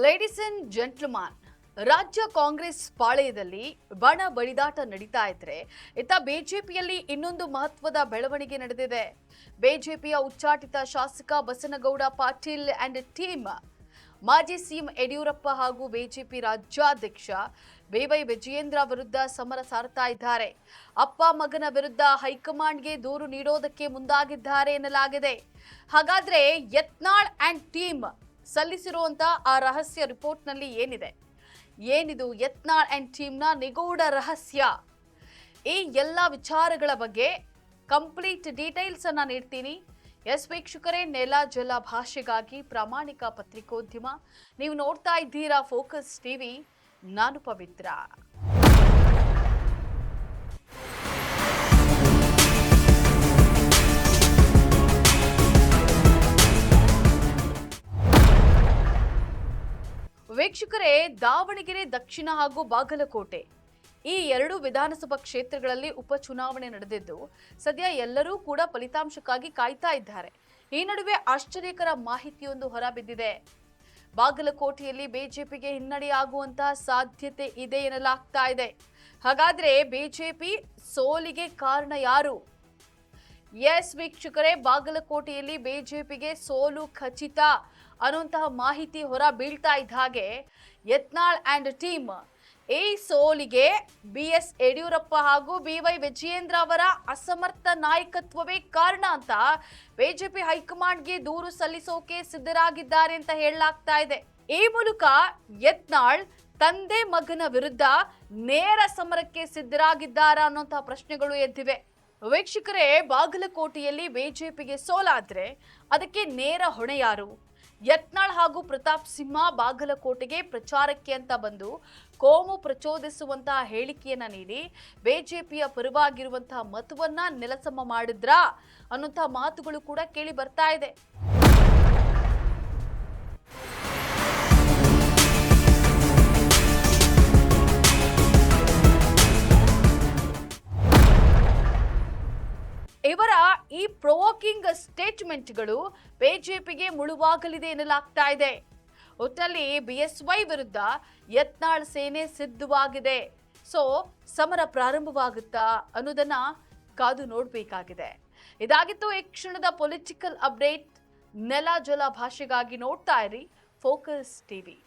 Ladies and gentleman, ರಾಜ್ಯ ಕಾಂಗ್ರೆಸ್ ಪಾಳೆಯದಲ್ಲಿ ಬಣ ಬಡಿದಾಟ ನಡೀತಾ ಇದ್ರೆ ಇತ್ತ ಬಿಜೆಪಿಯಲ್ಲಿ ಇನ್ನೊಂದು ಮಹತ್ವದ ಬೆಳವಣಿಗೆ ನಡೆದಿದೆ. ಬಿಜೆಪಿಯ ಉಚ್ಚಾಟಿತ ಶಾಸಕ ಬಸನಗೌಡ ಪಾಟೀಲ್ ಅಂಡ್ ಟೀಮ್ ಮಾಜಿ ಸಿಎಂ ಯಡಿಯೂರಪ್ಪ ಹಾಗೂ ಬಿಜೆಪಿ ರಾಜ್ಯಾಧ್ಯಕ್ಷ ಬಿವೈ ವಿಜಯೇಂದ್ರ ವಿರುದ್ಧ ಸಮರ ಸಾರ್ತಾ ಇದ್ದಾರೆ. ಅಪ್ಪ ಮಗನ ವಿರುದ್ಧ ಹೈಕಮಾಂಡ್ಗೆ ದೂರು ನೀಡೋದಕ್ಕೆ ಮುಂದಾಗಿದ್ದಾರೆ ಎನ್ನಲಾಗಿದೆ. ಹಾಗಾದ್ರೆ ಯತ್ನಾಳ್ ಅಂಡ್ ಟೀಮ್ ಸಲ್ಲಿಸಿರುವಂತ ಆ ರಹಸ್ಯ ರಿಪೋರ್ಟ್ನಲ್ಲಿ ಏನಿದು ಯತ್ನಾಳ್ ಅಂಡ್ ಟೀಮ್ನ ನಿಗೂಢ ರಹಸ್ಯ? ಈ ಎಲ್ಲ ವಿಚಾರಗಳ ಬಗ್ಗೆ ಕಂಪ್ಲೀಟ್ ಡೀಟೇಲ್ಸ್ ಅನ್ನ ನೀಡ್ತೀನಿ. ಎಸ್ ವೀಕ್ಷಕರೇ, ನೆಲ ಜಲ ಭಾಷೆಗಾಗಿ ಪ್ರಾಮಾಣಿಕ ಪತ್ರಿಕೋದ್ಯಮ. ನೀವು ನೋಡ್ತಾ ಇದ್ದೀರಾ ಫೋಕಸ್ ಟಿವಿ. ನಾನು ಪವಿತ್ರ. ವೀಕ್ಷಕರೇ, ದಾವಣಗೆರೆ ದಕ್ಷಿಣ ಹಾಗೂ ಬಾಗಲಕೋಟೆ ಈ ಎರಡು ವಿಧಾನಸಭಾ ಕ್ಷೇತ್ರಗಳಲ್ಲಿ ಉಪಚುನಾವಣೆ ನಡೆದಿದ್ದು ಸದ್ಯ ಎಲ್ಲರೂ ಕೂಡ ಫಲಿತಾಂಶಕ್ಕಾಗಿ ಕಾಯ್ತಾ ಇದ್ದಾರೆ. ಈ ನಡುವೆ ಆಶ್ಚರ್ಯಕರ ಮಾಹಿತಿಯೊಂದು ಹೊರಬಿದ್ದಿದೆ. ಬಾಗಲಕೋಟೆಯಲ್ಲಿ ಬಿಜೆಪಿಗೆ ಹಿನ್ನಡೆಯಾಗುವಂತಹ ಸಾಧ್ಯತೆ ಇದೆ ಎನ್ನಲಾಗ್ತಾ ಇದೆ. ಹಾಗಾದ್ರೆ ಬಿಜೆಪಿ ಸೋಲಿಗೆ ಕಾರಣ ಯಾರು? ಎಸ್ ವೀಕ್ಷಕರೇ, ಬಾಗಲಕೋಟೆಯಲ್ಲಿ ಬಿಜೆಪಿಗೆ ಸೋಲು ಖಚಿತ ಅನ್ನುವಂತಹ ಮಾಹಿತಿ ಹೊರ ಬೀಳ್ತಾ ಇದ್ದ ಹಾಗೆ ಯತ್ನಾಳ್ ಅಂಡ್ ಟೀಮ್ ಈ ಸೋಲಿಗೆ ಬಿಎಸ್ ಯಡಿಯೂರಪ್ಪ ಹಾಗೂ ಬಿವೈ ವಿಜಯೇಂದ್ರ ಅವರ ಅಸಮರ್ಥ ನಾಯಕತ್ವವೇ ಕಾರಣ ಅಂತ ಬಿಜೆಪಿ ಹೈಕಮಾಂಡ್ಗೆ ದೂರು ಸಲ್ಲಿಸೋಕೆ ಸಿದ್ಧರಾಗಿದ್ದಾರೆ ಅಂತ ಹೇಳಲಾಗ್ತಾ ಇದೆ. ಈ ಮೂಲಕ ಯತ್ನಾಳ್ ತಂದೆ ಮಗನ ವಿರುದ್ಧ ನೇರ ಸಮರಕ್ಕೆ ಸಿದ್ಧರಾಗಿದ್ದಾರಾ ಅನ್ನುವಂತಹ ಪ್ರಶ್ನೆಗಳು ಎದ್ದಿವೆ. ವೀಕ್ಷಕರೇ, ಬಾಗಲಕೋಟೆಯಲ್ಲಿ ಬಿಜೆಪಿಗೆ ಸೋಲಾದ್ರೆ ಅದಕ್ಕೆ ನೇರ ಹೊಣೆ ಯಾರು? ಯತ್ನಾಳ್ ಹಾಗೂ ಪ್ರತಾಪ್ ಸಿಂಹ ಬಾಗಲಕೋಟೆಗೆ ಪ್ರಚಾರಕ್ಕೆ ಅಂತ ಬಂದು ಕೋಮು ಪ್ರಚೋದಿಸುವಂತಹ ಹೇಳಿಕೆಯನ್ನ ನೀಡಿ ಬಿಜೆಪಿಯ ಪರವಾಗಿರುವಂತಹ ಮತವನ್ನ ನೆಲಸಮ ಮಾಡಿದ್ರಾ ಅನ್ನುವಂತಹ ಮಾತುಗಳು ಕೂಡ ಕೇಳಿ ಬರ್ತಾ ಇದೆ. ಇವರ ಈ ಪ್ರೊವೋಕಿಂಗ್ ಸ್ಟೇಟ್ಮೆಂಟ್ಗಳು ಬಿಜೆಪಿಗೆ ಮುಳುವಾಗಲಿದೆ ಎನ್ನಲಾಗ್ತಾ ಇದೆ. ಒಟ್ಟಲ್ಲಿ ಬಿಎಸ್ವೈ ವಿರುದ್ಧ ಯತ್ನಾಳ್ ಸೇನೆ ಸಿದ್ಧವಾಗಿದೆ. ಸೊ ಸಮರ ಪ್ರಾರಂಭವಾಗುತ್ತಾ ಅನ್ನೋದನ್ನ ಕಾದು ನೋಡಬೇಕಾಗಿದೆ. ಇದಾಗಿತ್ತು ಈ ಕ್ಷಣದ ಪೊಲಿಟಿಕಲ್ ಅಪ್ಡೇಟ್. ನೆಲ ಜಲ ಭಾಷೆಗಾಗಿ ನೋಡ್ತಾ ಇರಿ ಫೋಕಸ್ ಟಿವಿ.